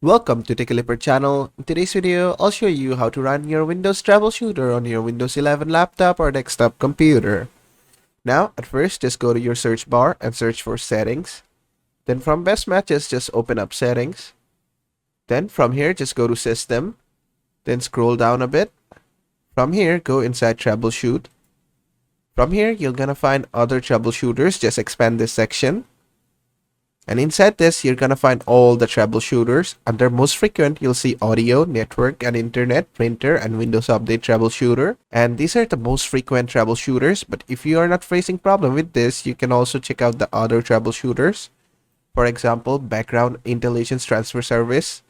Welcome to Techlipper channel. In today's video, I'll show you how to run your Windows troubleshooter on your Windows 11 laptop or desktop computer. Now, at first, just go to your search bar and search for settings. Then from best matches, just open up settings. Then from here, just go to system. Then scroll down a bit. From here, go inside troubleshoot. From here, you're gonna find other troubleshooters. Just expand this section. And inside this, you're gonna find all the troubleshooters. Under most frequent, you'll see audio, network and internet, printer, and Windows Update troubleshooter. And these are the most frequent troubleshooters. But if you are not facing problem with this, you can also check out the other troubleshooters. For example, background intelligence transfer service,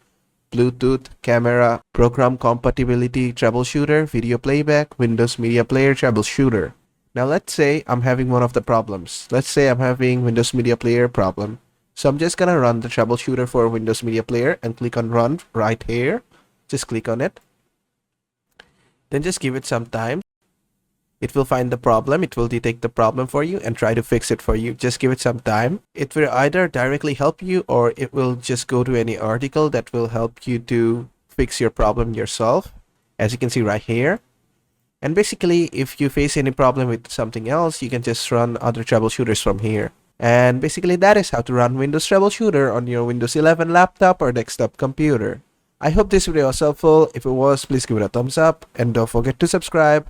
Bluetooth, camera, program compatibility troubleshooter, video playback, Windows Media Player troubleshooter. Now let's say I'm having one of the problems. Let's say I'm having Windows Media Player problem. So I'm just gonna run the troubleshooter for Windows Media Player and click on run right here. Just click on it. Then just give it some time. It will find the problem. It will detect the problem for you and try to fix it for you. Just give it some time. It will either directly help you or it will just go to any article that will help you to fix your problem yourself. As you can see right here. And basically, if you face any problem with something else, you can just run other troubleshooters from here. And basically that is how to run Windows Troubleshooter on your Windows 11 laptop or desktop computer. I hope this video was helpful. If it was, please give it a thumbs up and don't forget to subscribe.